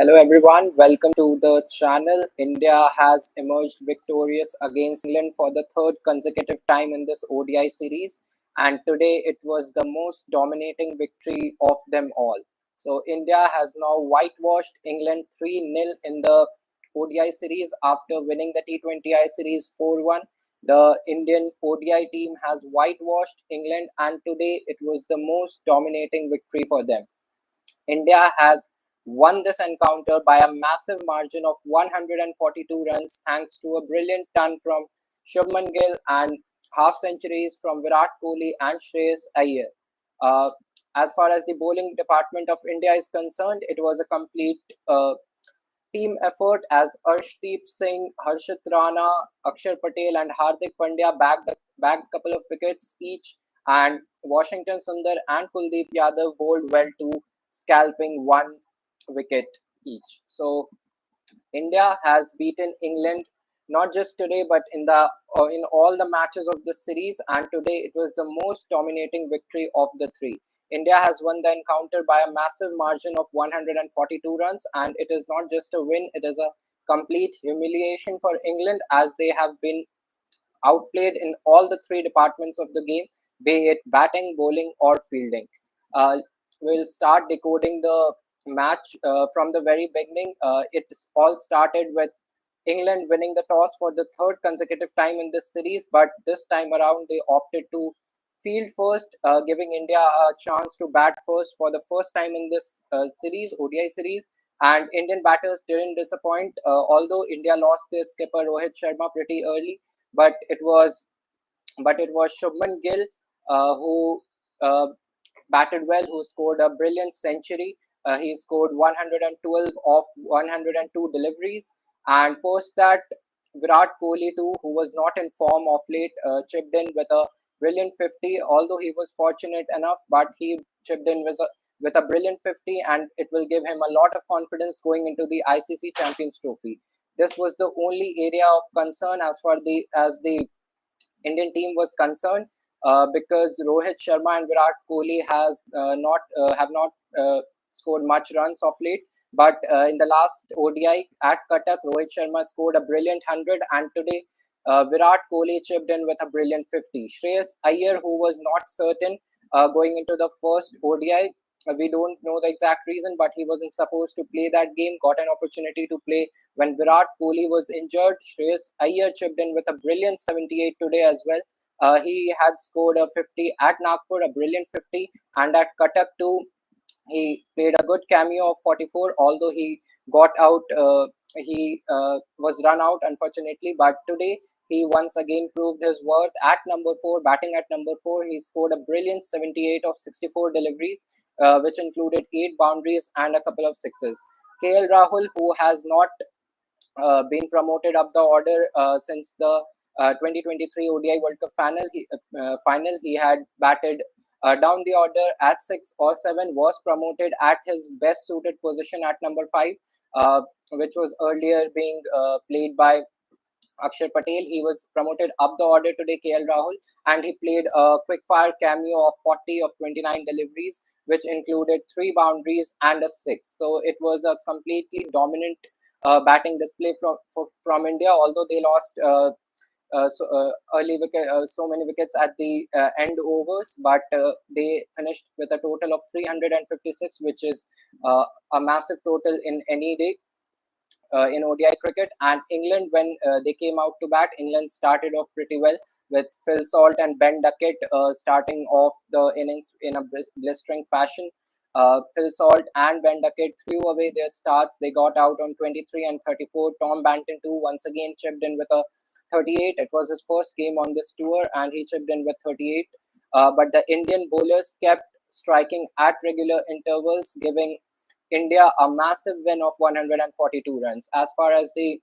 Hello everyone, welcome to the channel. India has emerged victorious against England for the third consecutive time in this ODI series, and today it was the most dominating victory of them all. So India has now whitewashed England 3-0 in the ODI series after winning the T20I series 4-1. The Indian ODI team has whitewashed England, and today it was the most dominating victory for them. India has won this encounter by a massive margin of 142 runs thanks to a brilliant ton from Shubman Gill and half centuries from Virat Kohli and Shreyas Iyer. Uh, as far as the bowling department of India is concerned, it was a complete team effort as Arshdeep Singh, Harshit Rana, Akshar Patel, and Hardik Pandya bagged a couple of wickets each, and Washington Sundar and Kuldeep Yadav bowled well too, scalping one wicket each. So India has beaten England not just today but in all the matches of this series, and today it was the most dominating victory of the three. India has won the encounter by a massive margin of 142 runs, and it is not just a win, it is a complete humiliation for England as they have been outplayed in all the three departments of the game, be it batting, bowling, or fielding. Uh, we'll start decoding the match from the very beginning. It all started with England winning the toss for the third consecutive time in this series, but this time around they opted to field first, giving India a chance to bat first for the first time in this series, ODI series. And Indian batters didn't disappoint, although India lost their skipper Rohit Sharma pretty early, but it was Shubman Gill who uh, batted well, who scored a brilliant century. He scored 112 of 102 deliveries, and post that, Virat Kohli too, who was not in form of late, chipped in with a brilliant 50. Although he was fortunate enough, but he chipped in with a brilliant 50, and it will give him a lot of confidence going into the ICC Champions Trophy. This was the only area of concern as the Indian team was concerned, because Rohit Sharma and Virat Kohli not have not scored much runs of late. But in the last ODI at Cuttack, Rohit Sharma scored a brilliant 100, and today Virat Kohli chipped in with a brilliant 50. Shreyas Iyer, who was not certain going into the first ODI, we don't know the exact reason, but he wasn't supposed to play that game. Got an opportunity to play when Virat Kohli was injured. Shreyas Iyer chipped in with a brilliant 78 today as well. He had scored a 50 at Nagpur, a brilliant 50, and at Cuttack too, he played a good cameo of 44, although he got out. He was run out, unfortunately. But today, he once again proved his worth at number 4, batting at number 4. He scored a brilliant 78 of 64 deliveries, which included 8 boundaries and a couple of sixes. KL Rahul, who has not been promoted up the order since the 2023 ODI World Cup final. He had batted down the order at 6 or 7, was promoted at his best suited position at number 5, which was earlier being played by Akshar Patel. He was promoted up the order today, KL Rahul, and he played a quick fire cameo of 40 of 29 deliveries, which included 3 boundaries and a 6. So it was a completely dominant batting display from India, although they lost so many wickets at the end overs, but they finished with a total of 356, which is a massive total in any day in ODI cricket. And England, when they came out to bat, England started off pretty well with Phil Salt and Ben Duckett starting off the innings in a blistering fashion. Phil Salt and Ben Duckett threw away their starts. They got out on 23 and 34. Tom Banton too once again chipped in with a 38. It was his first game on this tour, and he chipped in with 38. But the Indian bowlers kept striking at regular intervals, giving India a massive win of 142 runs. As far as the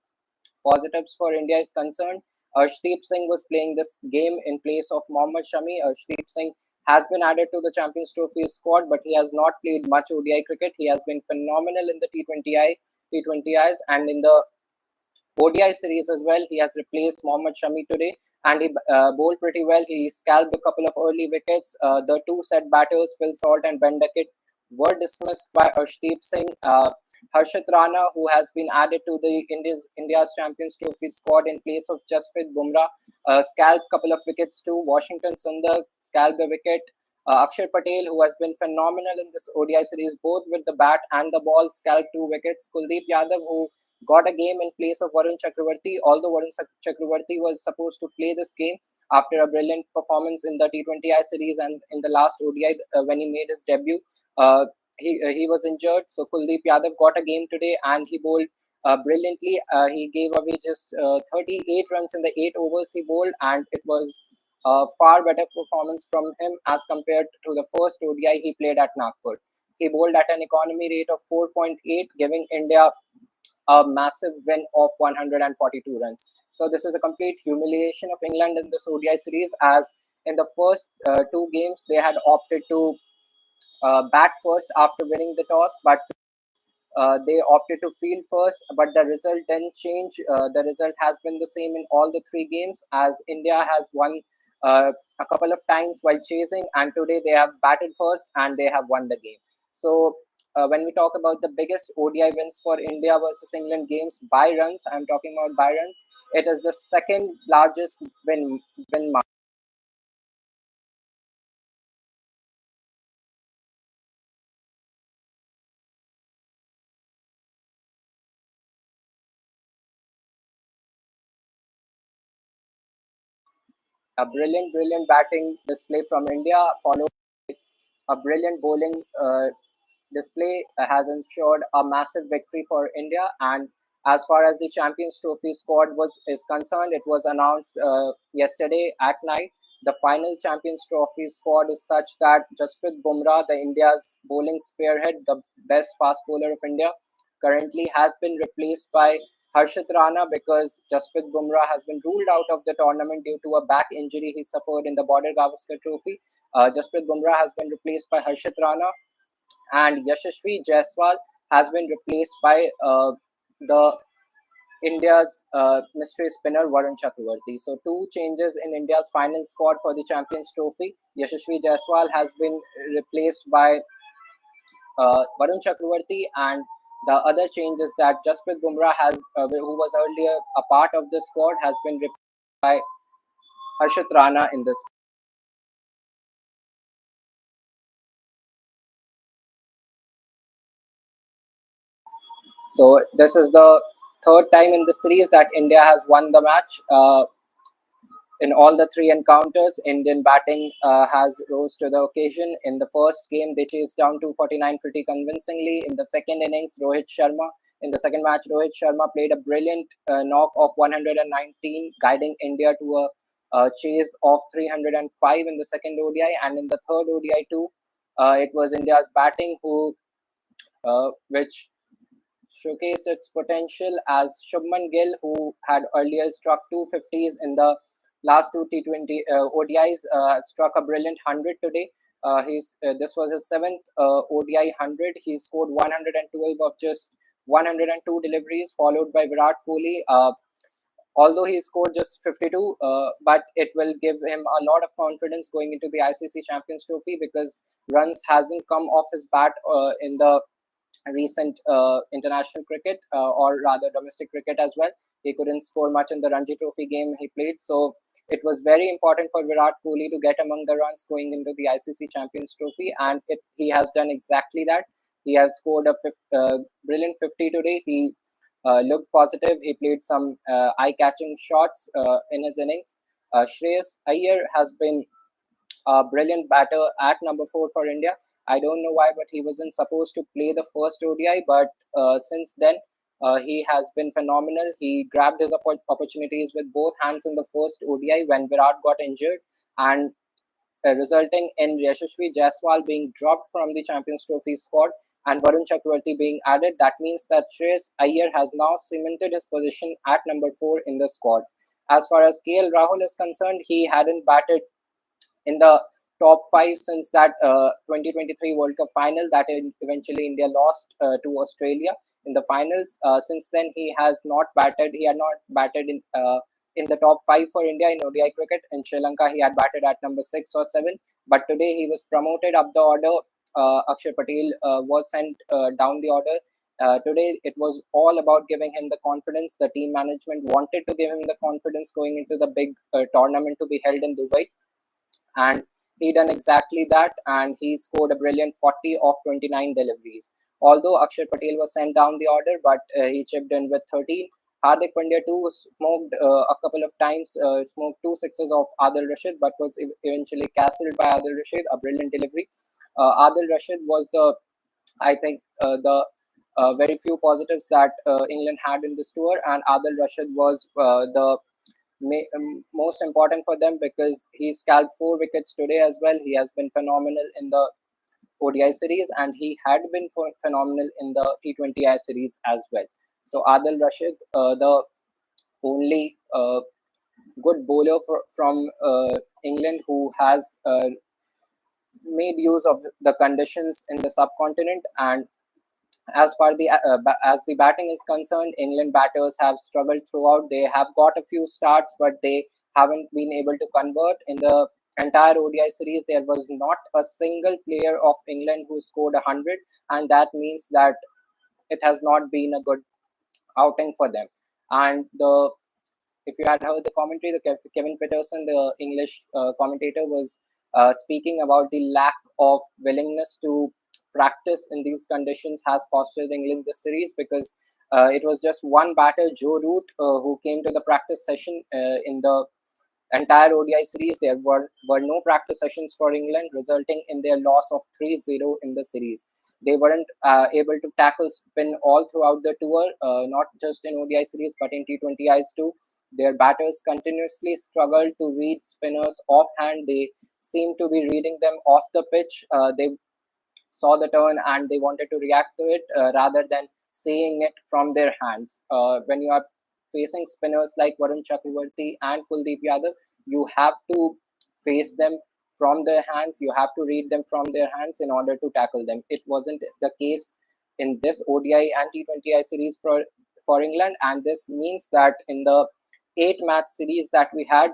positives for India is concerned, Arshdeep Singh was playing this game in place of Mohammad Shami. Arshdeep Singh has been added to the Champions Trophy squad, but he has not played much ODI cricket. He has been phenomenal in the T20Is, and in the ODI series as well. He has replaced Mohammad Shami today, and he bowled pretty well. He scalped a couple of early wickets. The two set batters, Phil Salt and Ben Duckett, were dismissed by Arshdeep Singh. Harshit Rana, who has been added to the India's Champions Trophy squad in place of Jasprit Bumrah, scalped a couple of wickets too. Washington Sundar scalped a wicket. Akshar Patel, who has been phenomenal in this ODI series, both with the bat and the ball, scalped 2 wickets. Kuldeep Yadav, who got a game in place of Varun Chakravarti, although Varun Chakravarti was supposed to play this game after a brilliant performance in the T20I series and in the last ODI when he made his debut. Uh, he was injured, so Kuldeep Yadav got a game today and he bowled brilliantly. He gave away just 38 runs in the 8 overs he bowled, and it was a far better performance from him as compared to the first ODI he played at Nagpur. He bowled at an economy rate of 4.8, giving India a massive win of 142 runs. So this is a complete humiliation of England in this ODI series, as in the first 2 games they had opted to bat first after winning the toss, but they opted to field first, but the result didn't change. The result has been the same in all the 3 games, as India has won a couple of times while chasing, and today they have batted first and they have won the game. So when we talk about the biggest ODI wins for India versus England games by runs, I'm talking about by runs. It is the second largest win mark. A brilliant batting display from India, followed a brilliant bowling display has ensured a massive victory for India. And as far as the Champions Trophy squad was is concerned, it was announced yesterday at night. The final Champions Trophy squad is such that Jasprit Bumrah, the India's bowling spearhead, the best fast bowler of India, currently has been replaced by Harshit Rana, because Jasprit Bumrah has been ruled out of the tournament due to a back injury he suffered in the Border Gavaskar Trophy. Jasprit Bumrah has been replaced by Harshit Rana, and Yashasvi Jaiswal has been replaced by the India's mystery spinner Varun Chakravarti. So 2 changes in India's final squad for the Champions Trophy. Yashasvi Jaiswal has been replaced by Varun Chakravarti, and the other change is that Jasprit Bumrah who was earlier a part of the squad, has been replaced by Harshit Rana in this. So this is the third time in the series that India has won the match. In all the 3 encounters, Indian batting has rose to the occasion. In the first game, they chased down 249 pretty convincingly. In the second innings, in the second match, Rohit Sharma played a brilliant knock of 119, guiding India to a chase of 305 in the second ODI. And in the third ODI too, it was India's batting which showcased its potential, as Shubman Gill, who had earlier struck 250s in the last 2 T20 ODIs, struck a brilliant 100 today. This was his seventh ODI 100. He scored 112 of just 102 deliveries, followed by Virat Kohli. Although he scored just 52, but it will give him a lot of confidence going into the ICC Champions Trophy, because runs hasn't come off his bat in the recent international cricket, or rather domestic cricket as well. He couldn't score much in the Ranji Trophy game he played. So it was very important for Virat Kohli to get among the runs going into the ICC Champions Trophy, and he has done exactly that. He has scored a brilliant 50 today. He looked positive. He played some eye-catching shots in his innings. Shreyas Iyer has been a brilliant batter at number 4 for India. I don't know why, but he wasn't supposed to play the first ODI, but since then, he has been phenomenal. He grabbed his opportunities with both hands in the first ODI when Virat got injured, and resulting in Yashasvi Jaiswal being dropped from the Champions Trophy squad and Varun Chakravarti being added. That means that Shreyas Iyer has now cemented his position at number 4 in the squad. As far as KL Rahul is concerned, he hadn't batted in the top 5 since that 2023 World Cup final that eventually India lost to Australia in the finals. Since then, he has not batted. He had not batted in the top 5 for India in ODI cricket. In Sri Lanka, he had batted at number 6 or 7. But today, he was promoted up the order. Akshar Patel was sent down the order. Today, it was all about giving him the confidence. The team management wanted to give him the confidence going into the big tournament to be held in Dubai, and he done exactly that, and he scored a brilliant 40 of 29 deliveries. Although Akshar Patel was sent down the order, but he chipped in with 13. Hardik Pandya too smoked a couple of times, smoked two sixes of Adil Rashid, but was eventually castled by Adil Rashid. A brilliant delivery. Adil Rashid was I think, the very few positives that England had in this tour, and Adil Rashid was the most important for them because he scalped 4 wickets today as well. He has been phenomenal in the ODI series, and he had been phenomenal in the T20I series as well. So Adil Rashid, the only good bowler from England who has made use of the conditions in the subcontinent. And as the batting is concerned, England batters have struggled throughout. They have got a few starts, but they haven't been able to convert. In the entire ODI series, there was not a single player of England who scored 100, and that means that it has not been a good outing for them. And the if you had heard the commentary, Kevin Peterson, the English commentator, was speaking about the lack of willingness to practice in these conditions has costed England the series, because it was just one batter, Joe Root, who came to the practice session in the entire ODI series. There were no practice sessions for England, resulting in their loss of 3-0 in the series. They weren't able to tackle spin all throughout the tour, not just in ODI series, but in T20Is too. Their batters continuously struggled to read spinners offhand. They seemed to be reading them off the pitch. They saw the turn and they wanted to react to it rather than seeing it from their hands. When you are facing spinners like Varun Chakravarti and Kuldeep Yadav, you have to face them from their hands. You have to read them from their hands in order to tackle them. It wasn't the case in this ODI and T20I series for England, and this means that in the 8-match series that we had,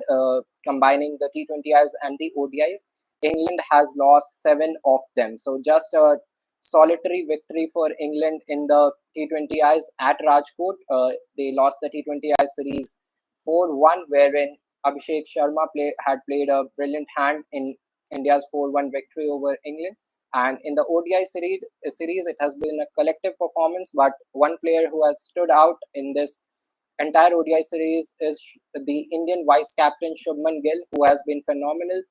combining the T20Is and the ODIs, England has lost 7 of them. So just a solitary victory for England in the T20Is at Rajkot. They lost the T20I series 4-1, wherein Abhishek Sharma had played a brilliant hand in India's 4-1 victory over England. And in the ODI series, it has been a collective performance, but one player who has stood out in this entire ODI series is the Indian vice captain Shubman Gill, who has been phenomenal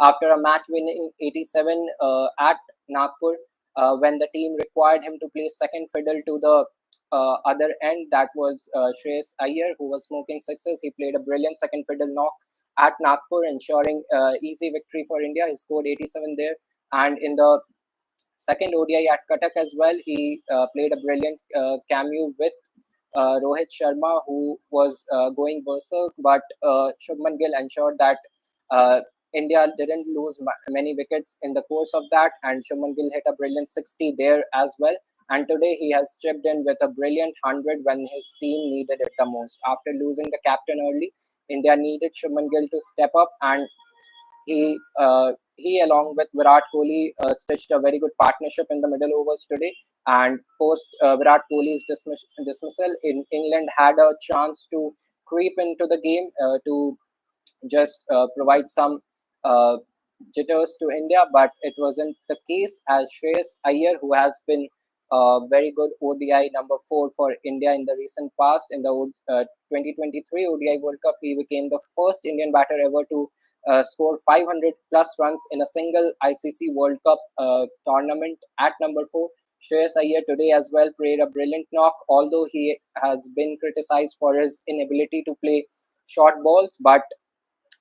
after a match winning 87 at Nagpur, when the team required him to play second fiddle to the other end. That was Shreyas Iyer, who was smoking sixes. He played a brilliant second fiddle knock at Nagpur, ensuring easy victory for India. He scored 87 there. And in the second ODI at Cuttack as well, he played a brilliant cameo with Rohit Sharma, who was going berserk, but Shubman Gill ensured that uh, India didn't lose many wickets in the course of that, and Shubman Gill hit a brilliant 60 there as well. And today he has chipped in with a brilliant 100 when his team needed it the most. After losing the captain early, India needed Shubman Gill to step up, and he along with Virat Kohli stitched a very good partnership in the middle overs today. And post Virat Kohli's dismissal, in England had a chance to creep into the game to just provide some uh, jitters to India, but it wasn't the case, as Shreyas Iyer, who has been very good ODI number 4 for India in the recent past. In the 2023 ODI World Cup, he became the first Indian batter ever to score 500 plus runs in a single ICC World Cup tournament at number 4. Shreyas Iyer today as well played a brilliant knock, although he has been criticized for his inability to play short balls. But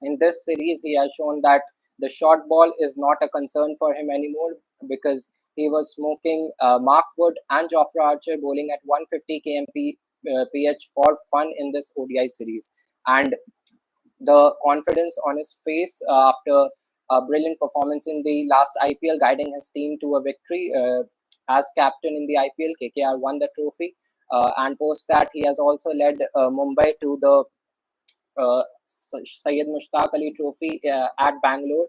in this series, he has shown that the short ball is not a concern for him anymore, because he was smoking Mark Wood and Jofra Archer bowling at 150 kmp ph for fun in this ODI series. And the confidence on his face after a brilliant performance in the last IPL, guiding his team to a victory as captain in the IPL. KKR won the trophy, and post that, he has also led Mumbai to the Syed Mushtaq Ali Trophy at Bangalore.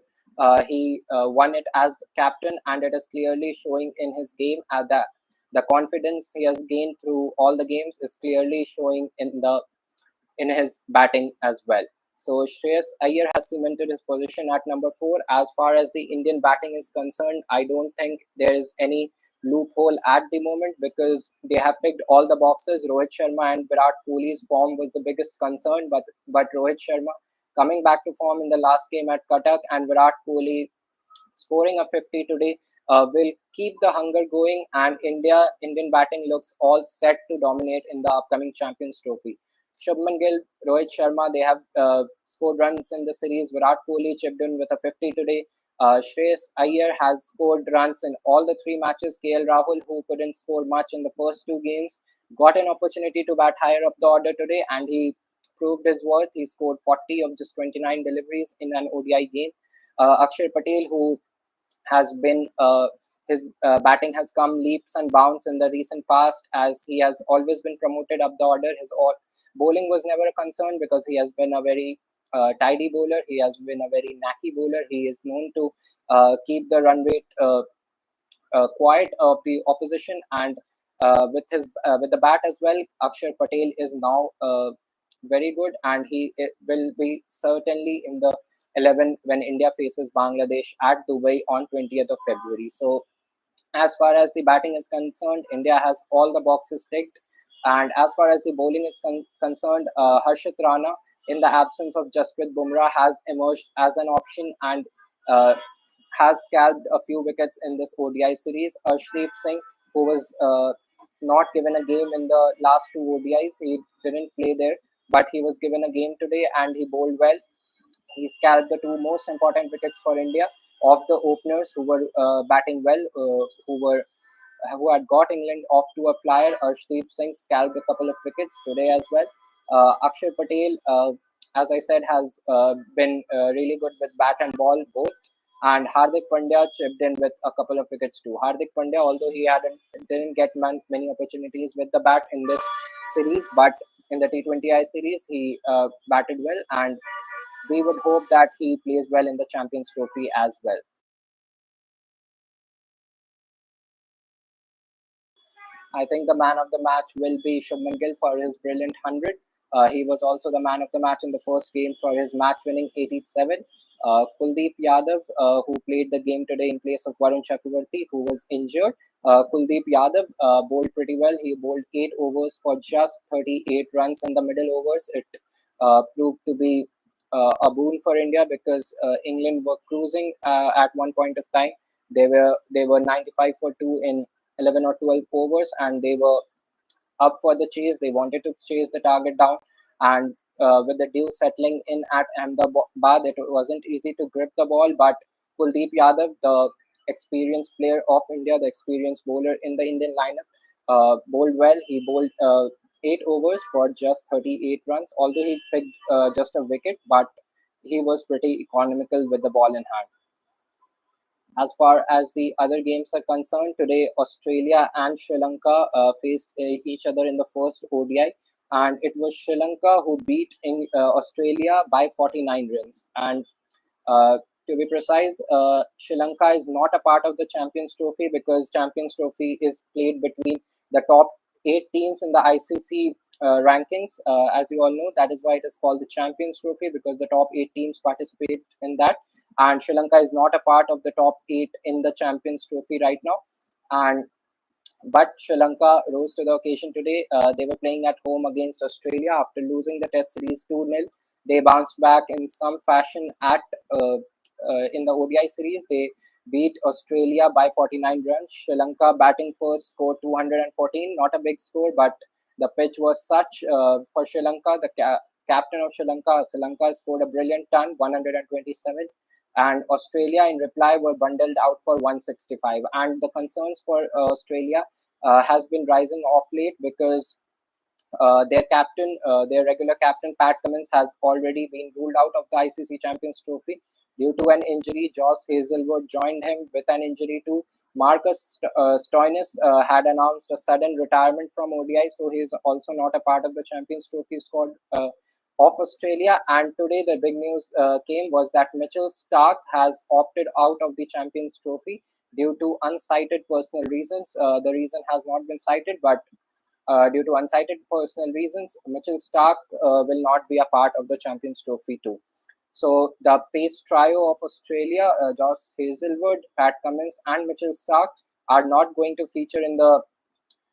He won it as captain, and it is clearly showing in his game that the confidence he has gained through all the games is clearly showing in his batting as well. So Shreyas Iyer has cemented his position at number 4. As far as the Indian batting is concerned, I don't think there is any loophole at the moment because they have ticked all the boxes. Rohit Sharma and Virat Kohli's form was the biggest concern, but Rohit Sharma coming back to form in the last game at Cuttack and Virat Kohli scoring a 50 today will keep the hunger going, and Indian batting looks all set to dominate in the upcoming Champions Trophy. Shubman Gill, Rohit Sharma, they have scored runs in the series. Virat Kohli chipped in with a 50 today. Shreyas Iyer has scored runs in all the three matches. KL Rahul, who couldn't score much in the first two games, got an opportunity to bat higher up the order today, and he proved his worth. He scored 40 of just 29 deliveries in an ODI game. Akshar Patel, who has been his batting has come leaps and bounds in the recent past as he has always been promoted up the order. Bowling was never a concern because he has been a very tidy bowler. He has been a very knacky bowler. He is known to keep the run rate quiet of the opposition, and with the bat as well, Akshar Patel is now very good, and will be certainly in the 11 when India faces Bangladesh at Dubai on 20th of February. So as far as the batting is concerned, India has all the boxes ticked. And as far as the bowling is concerned, Harshit Rana, in the absence of Jasprit Bumrah, has emerged as an option and uh, has scalped a few wickets in this ODI series. Arshdeep Singh, who was not given a game in the last two ODIs, he didn't play there, but he was given a game today and he bowled well. He scalped the two most important wickets for India of the openers who were batting well, who had got England off to a flyer. Arshdeep Singh scalped a couple of wickets today as well. Akshar Patel, as I said, has been really good with bat and ball both. And Hardik Pandya chipped in with a couple of wickets too. Hardik Pandya, although he didn't get many opportunities with the bat in this series, but in the T20I series, he batted well, and we would hope that he plays well in the Champions Trophy as well. I think the man of the match will be Shubman Gill for his brilliant 100. He was also the man of the match in the first game for his match winning 87. Kuldeep Yadav, who played the game today in place of Varun Chakravarti, who was injured. Kuldeep Yadav bowled pretty well. He bowled 8 overs for just 38 runs in the middle overs. It proved to be a boon for India because England were cruising at one point of time. They were 95 for 2 in 11 or 12 overs, and they were up for the chase. They wanted to chase the target down, and with the dew settling in at Ahmedabad, it wasn't easy to grip the ball. But Kuldeep Yadav, the experienced player of India, the experienced bowler in the Indian lineup, bowled well. He bowled 8 overs for just 38 runs, although he picked just a wicket, but he was pretty economical with the ball in hand. As far as the other games are concerned, today Australia and Sri Lanka faced each other in the first ODI, and it was Sri Lanka who beat Australia by 49 runs. And to be precise, Sri Lanka is not a part of the Champions Trophy because Champions Trophy is played between the top 8 teams in the ICC rankings. As you all know, that is why it is called the Champions Trophy because the top 8 teams participate in that. And Sri Lanka is not a part of the top 8 in the Champions Trophy right now. And but Sri Lanka rose to the occasion today. They were playing at home against Australia after losing the Test series 2-0. They bounced back in some fashion at in the ODI series. They beat Australia by 49 runs. Sri Lanka batting first scored 214, not a big score, but the pitch was such for Sri Lanka. The captain of Sri Lanka scored a brilliant ton, 127, and Australia in reply were bundled out for 165. And the concerns for Australia has been rising off late because their regular captain Pat Cummins has already been ruled out of the ICC Champions Trophy due to an injury. Josh Hazelwood joined him with an injury too. Marcus Stoinis had announced a sudden retirement from ODI, so he is also not a part of the Champions Trophy squad of Australia. And today, the big news came was that Mitchell Stark has opted out of the Champions Trophy. due to uncited personal reasons. The reason has not been cited, but due to uncited personal reasons, Mitchell Stark will not be a part of the Champions Trophy too. So the pace trio of Australia, Josh Hazelwood, Pat Cummins, and Mitchell Stark, are not going to feature in the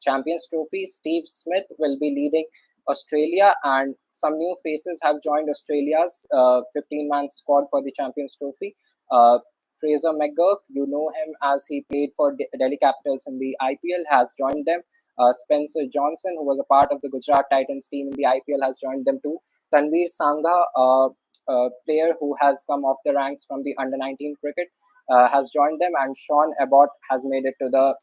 Champions Trophy. Steve Smith will be leading Australia, and some new faces have joined Australia's 15-man squad for the Champions Trophy. Uh, Fraser McGurk, you know him as he played for Delhi Capitals in the IPL, has joined them. Spencer Johnson, who was a part of the Gujarat Titans team in the IPL, has joined them too. Tanveer Sangha, a player who has come off the ranks from the under 19 cricket, has joined them, and Sean Abbott has made it to the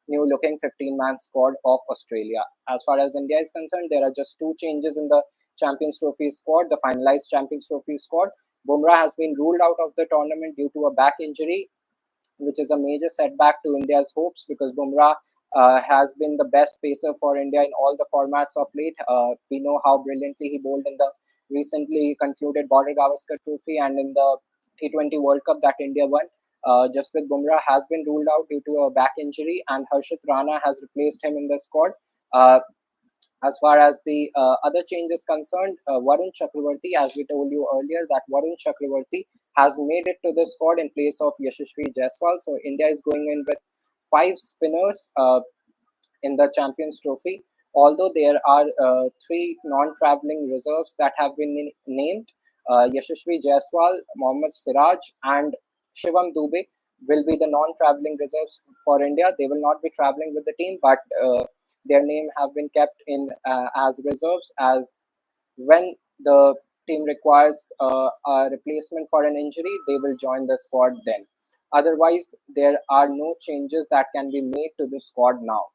new looking 15-man squad of Australia. As far as India is concerned, there are just two changes in the Champions Trophy squad, the finalized Champions Trophy squad. Bumrah has been ruled out of the tournament due to a back injury, which is a major setback to India's hopes because Bumrah has been the best pacer for India in all the formats of late. We know how brilliantly he bowled in the recently concluded Border Gavaskar Trophy and in the T20 World Cup that India won. Jasprit Bumrah has been ruled out due to a back injury, and Harshit Rana has replaced him in the squad. Uh, as far as the other change is concerned, Varun Chakravarti, as we told you earlier, that Varun Chakravarti has made it to the squad in place of Yashasvi Jaiswal. So India is going in with five spinners in the Champions Trophy. Although there are three non-traveling reserves that have been named, Yashasvi Jaiswal, Mohammad Siraj, and Shivam Dubey will be the non-traveling reserves for India. They will not be traveling with the team, but their name have been kept in as reserves, as when the team requires a replacement for an injury, they will join the squad then. Otherwise, there are no changes that can be made to the squad now.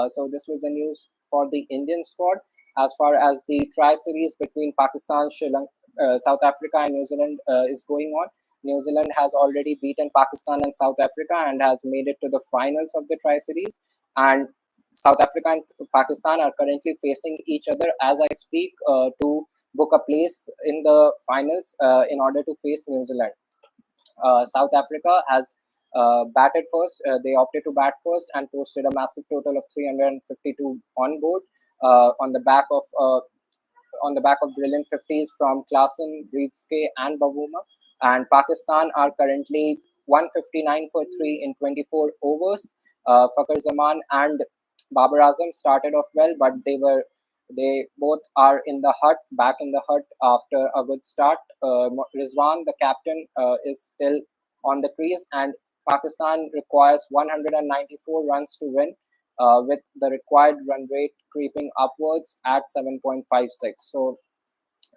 So this was the news for the Indian squad. As far as the tri series between Pakistan, Sri Lanka, South Africa, and New Zealand is going on, New Zealand has already beaten Pakistan and South Africa and has made it to the finals of the tri series. And South Africa and Pakistan are currently facing each other as I speak to book a place in the finals in order to face New Zealand. South Africa has batted first. They opted to bat first and posted a massive total of 352 on board on the back of brilliant 50s from Klassen, Breedske, and Bavuma. And Pakistan are currently 159 for 3 in 24 overs. Fakhar Zaman and Babar Azam started off well, but they both are in the hut, back in the hut after a good start. Rizwan, the captain, is still on the crease, and Pakistan requires 194 runs to win, with the required run rate creeping upwards at 7.56. So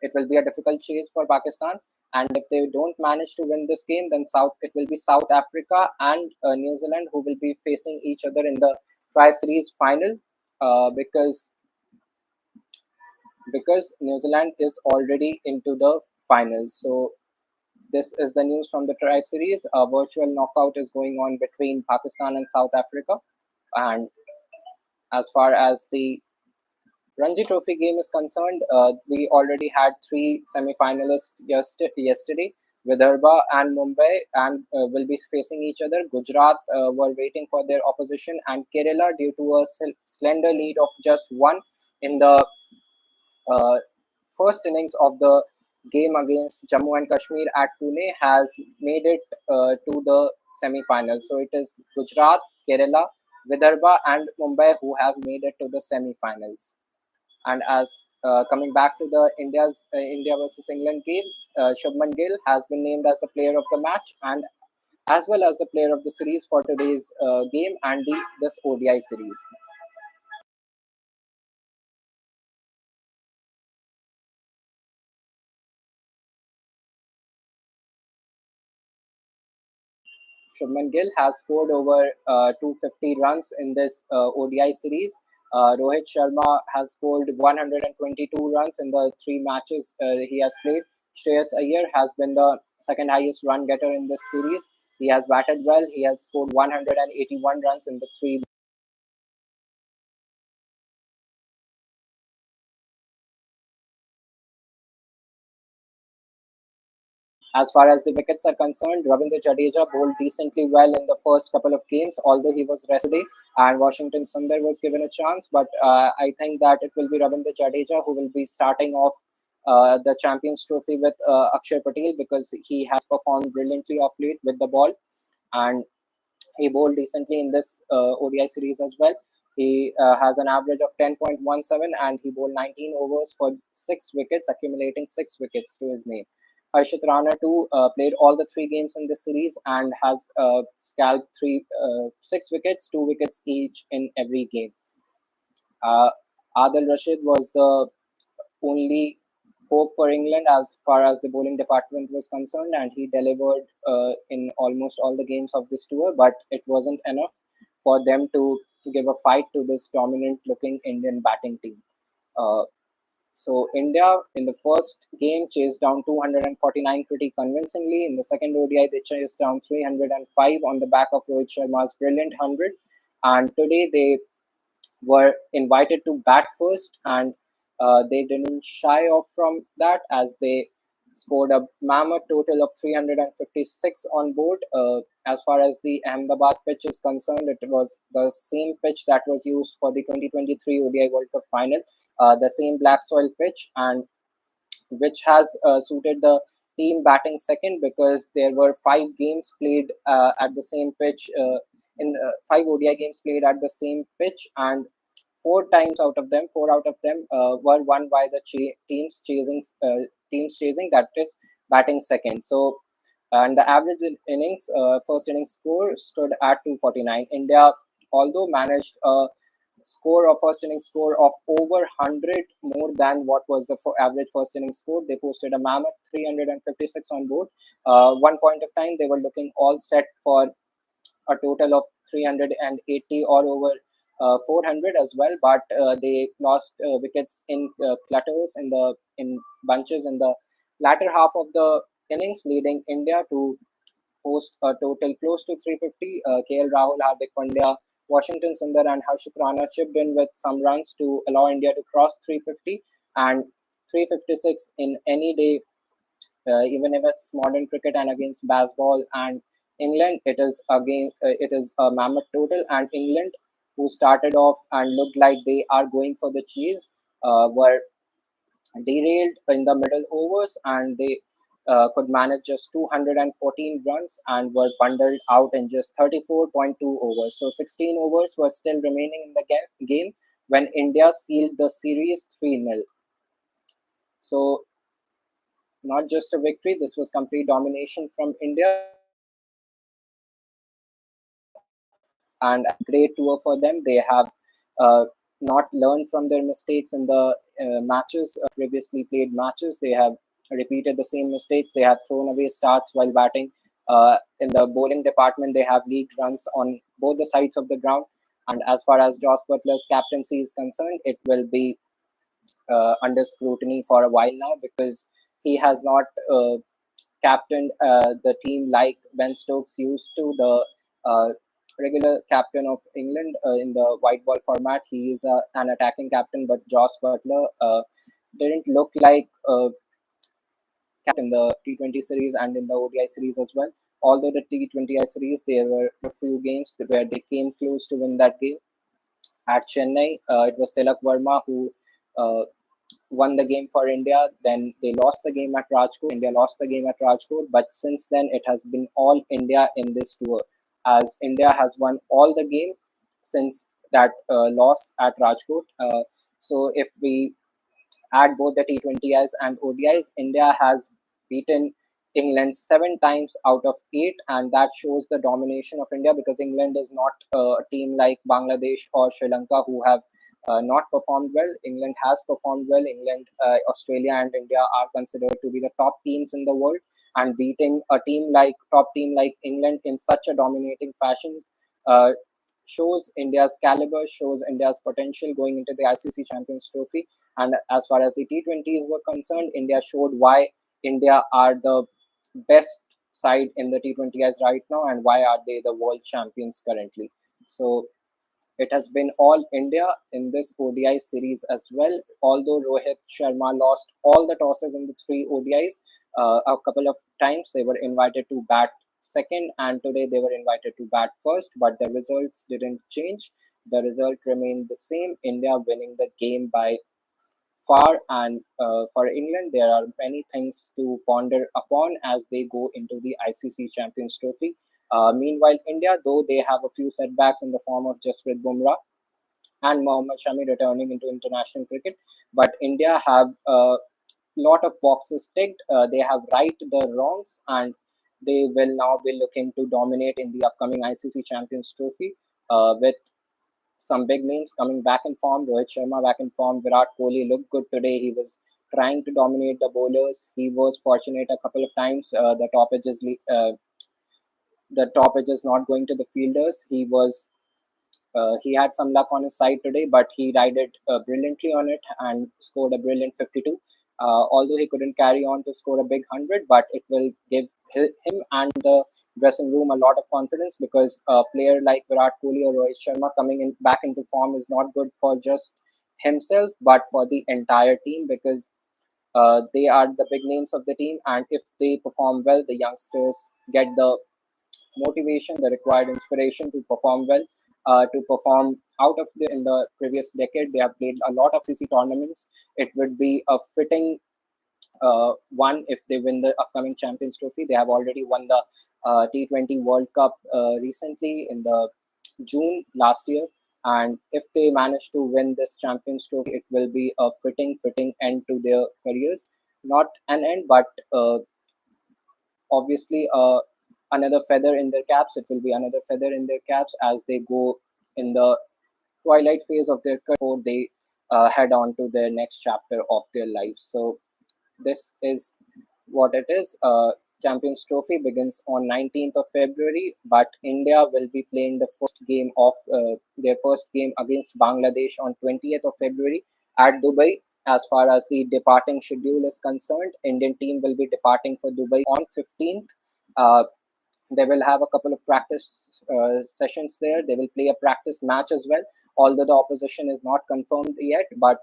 it will be a difficult chase for Pakistan. And if they don't manage to win this game, then it will be South Africa and New Zealand who will be facing each other in the Tri Series final, because New Zealand is already into the finals. So this is the news from the Tri Series. A virtual knockout is going on between Pakistan and South Africa. And as far as the Ranji Trophy game is concerned, we already had three semi-finalists yesterday. Vidarbha and Mumbai and will be facing each other. Gujarat were waiting for their opposition, and Kerala, due to a slender lead of just one in the uh, first innings of the game against Jammu and Kashmir at Pune, has made it to the semi-finals. So it is Gujarat, Kerala, Vidarbha, and Mumbai who have made it to the semi-finals. And as coming back to the India versus England game, Shubman Gill has been named as the player of the match and as well as the player of the series for today's game and this ODI series. Shubman Gill has scored over 250 runs in this ODI series. Rohit Sharma has scored 122 runs in the three matches he has played. Shreyas Iyer has been the second highest run getter in this series. He has batted well. He has scored 181 runs in the three. As far as the wickets are concerned, Ravindra Jadeja bowled decently well in the first couple of games, although he was rested today and Washington Sundar was given a chance. But I think that it will be Ravindra Jadeja who will be starting off the Champions Trophy with Akshay Patel, because he has performed brilliantly of late with the ball, and he bowled decently in this ODI series as well. He has an average of 10.17 and he bowled 19 overs for 6 wickets, accumulating 6 wickets to his name. Harshit Rana too played all the 3 games in this series and has scalped 6 wickets, 2 wickets each in every game. Uh, Adil Rashid was the only hope for England as far as the bowling department was concerned, and he delivered in almost all the games of this tour, but it wasn't enough for them to give a fight to this dominant looking Indian batting team. Uh, so India in the first game chased down 249 pretty convincingly. In the second ODI, they chased down 305 on the back of Rohit Sharma's brilliant 100. And today they were invited to bat first, and they didn't shy off from that as they scored a mammoth total of 356 on board. As far as the Ahmedabad pitch is concerned, it was the same pitch that was used for the 2023 ODI World Cup final, the same black soil pitch, and which has suited the team batting second, because there were 5 games played at the same pitch, in 5 ODI games played at the same pitch, and four out of them were won by the teams chasing, that is batting second. So, and the average first innings score stood at 249. India, although managed a score of first inning score of over 100 more than what was the average first inning score. They posted a mammoth 356 on board. One point of time, they were looking all set for a total of 380 or over 400 as well, but they lost wickets in clutters in bunches in the latter half of the innings, leading India to post a total close to 350. KL Rahul, Hardik Pandya, Washington Sundar, and Harshit Rana chipped in with some runs to allow India to cross 350, and 356 in any day, even if it's modern cricket and against baseball and England, it is a mammoth total. And England, who started off and looked like they are going for the cheese, were derailed in the middle overs, and they could manage just 214 runs and were bundled out in just 34.2 overs. So 16 overs were still remaining in the game when India sealed the series 3-0. So not just a victory, this was complete domination from India, and a great tour for them. They have not learned from their mistakes in the previously played matches. They have repeated the same mistakes. They have thrown away starts while batting. In the bowling department, they have leaked runs on both the sides of the ground. And as far as Joss Butler's captaincy is concerned, it will be under scrutiny for a while now, because he has not captained the team like Ben Stokes used to, the regular captain of England in the white ball format. He is an attacking captain, but Joss Butler didn't look like in the T20 series and in the ODI series as well. Although the T20I series, there were a few games where they came close to win that game. At Chennai, it was Tilak Verma who uh, won the game for India. Then they lost the game at Rajkot. India lost the game at Rajkot. But since then, it has been all India in this tour, as India has won all the game since that loss at Rajkot. So if we add both the T20Is and ODIs, India has beaten England 7 times out of 8, and that shows the domination of India, because England is not a team like Bangladesh or Sri Lanka who have not performed well. England has performed well. England, Australia, and India are considered to be the top teams in the world, and beating a top team like England in such a dominating fashion uh, shows India's caliber, shows India's potential going into the ICC Champions Trophy. And as far as the T20s were concerned, India showed why India are the best side in the T20s right now, and why are they the world champions currently. So it has been all India in this ODI series as well. Although Rohit Sharma lost all the tosses in the 3 ODIs, a couple of times they were invited to bat second, and today they were invited to bat first, but the results didn't change. The result remained the same, India winning the game by far. And for England, there are many things to ponder upon as they go into the ICC Champions Trophy. Meanwhile, India, though they have a few setbacks in the form of Jasprit Bumrah and Mohammad Shami returning into international cricket, but India have a lot of boxes ticked. They have right the wrongs, and they will now be looking to dominate in the upcoming ICC Champions Trophy with some big names coming back in form. Rohit Sharma back in form. Virat Kohli looked good today. He was trying to dominate the bowlers. He was fortunate a couple of times. The top edge is not going to the fielders. He had some luck on his side today, but he rided brilliantly on it and scored a brilliant 52. Although he couldn't carry on to score a big 100, but it will give him and the dressing room a lot of confidence, because a player like Virat Kohli or Rohit Sharma coming in back into form is not good for just himself, but for the entire team, because they are the big names of the team, and if they perform well, the youngsters get the motivation, the required inspiration to perform well, to perform out of the in the previous decade. They have played a lot of CC tournaments. It would be a fitting one if they win the upcoming Champions Trophy. They have already won the T20 World Cup recently in the June last year. And if they manage to win this Champions Trophy, it will be a fitting end to their careers. Not an end, but obviously another feather in their caps. It will be another feather in their caps as they go in the twilight phase of their career before they head on to their next chapter of their lives. So this is what it is. Champions Trophy begins on 19th of February, but India will be playing the first game of their first game against Bangladesh on 20th of February at Dubai. As far as the departing schedule is concerned, Indian team will be departing for Dubai on 15th. Uh, they will have a couple of practice sessions there. They will play a practice match as well, although the opposition is not confirmed yet. But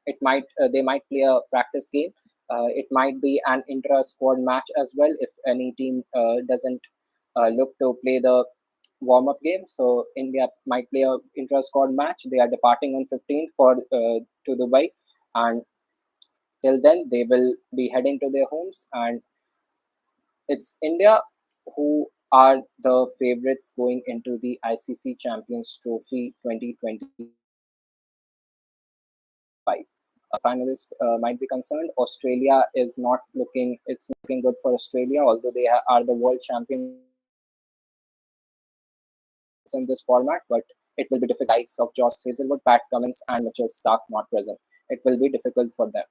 it might they might play a practice game. It might be an intra-squad match as well if any team doesn't look to play the warm-up game. So India might play a intra-squad match. They are departing on 15th for to Dubai, and till then they will be heading to their homes. And it's India who are the favorites going into the ICC Champions Trophy 2025. Finalists might be concerned. Australia is not looking. It's not looking good for Australia, although they are the world champions in this format. But it will be difficult for them with the likes of Josh Hazelwood, Pat Cummins, and Mitchell Stark not present. It will be difficult for them.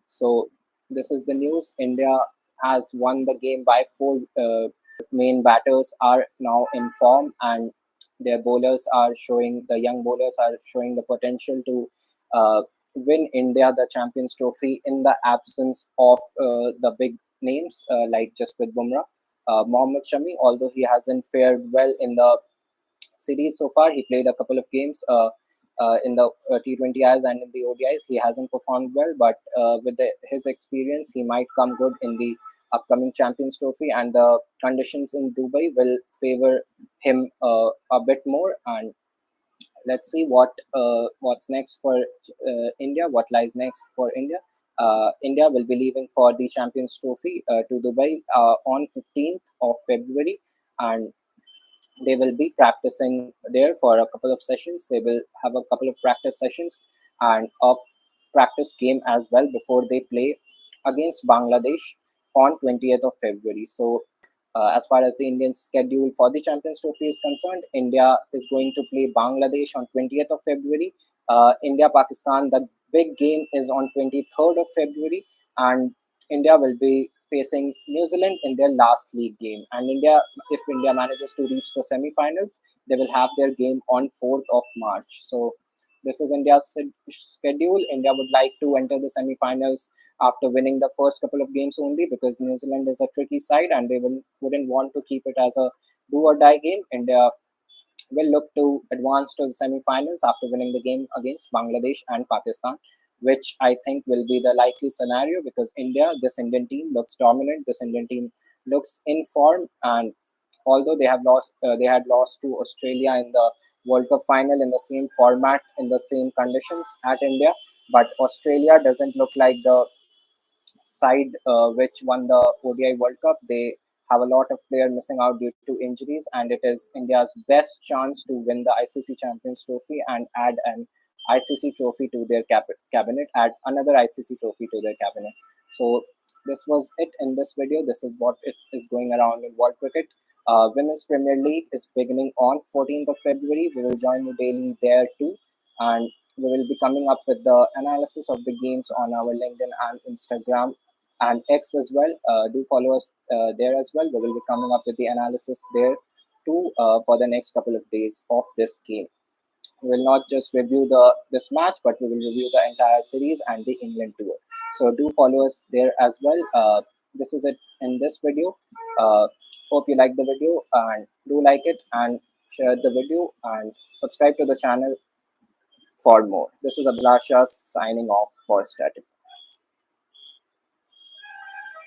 So this is the news. India has won the game by four. Their main batters are now in form, and their bowlers are showing. The young bowlers are showing the potential to win India the Champions Trophy in the absence of the big names like Jasprit Bumrah, Mohammad Shami. Although he hasn't fared well in the series so far. He played a couple of games in the T20Is and in the ODIs. He hasn't performed well, but with his experience, he might come good in the upcoming Champions Trophy, and the conditions in Dubai will favor him a bit more. And let's see what's next for India. What lies next for India? India will be leaving for the Champions Trophy to Dubai on 15th of February, and they will be practicing there for a couple of sessions. They will have a couple of practice sessions and a practice game as well before they play against Bangladesh on 20th of February. So, as far as the Indian schedule for the Champions Trophy is concerned, India is going to play Bangladesh on 20th of February. India Pakistan, the big game is on 23rd of February, and India will be facing New Zealand in their last league game. And if India manages to reach the semi-finals, they will have their game on 4th of March. So this is India's schedule. India would like to enter the semi-finals after winning the first couple of games only, because New Zealand is a tricky side and they wouldn't want to keep it as a do or die game. India will look to advance to the semi-finals after winning the game against Bangladesh and Pakistan. which I think will be the likely scenario because this Indian team looks dominant. This Indian team looks in form, and although they had lost to Australia in the World Cup final in the same format, in the same conditions at India, but Australia doesn't look like the side which won the ODI World Cup. They have a lot of players missing out due to injuries, and it is India's best chance to win the ICC Champions Trophy and add an ICC trophy to their cabinet, add another ICC trophy to their cabinet. So this was it in this video. This is what it is going around in world cricket. Women's Premier League is beginning on 14th of February. We will join you daily there too, and we will be coming up with the analysis of the games on our LinkedIn and Instagram and X as well. Do follow us there as well. We will be coming up with the analysis there too for the next couple of days of this game. We will not just review this match, but we will review the entire series and the England tour. So do follow us there as well. This is it in this video. Hope you like the video and do like it and share the video and subscribe to the channel for more. This is Abhilash signing off for Statify.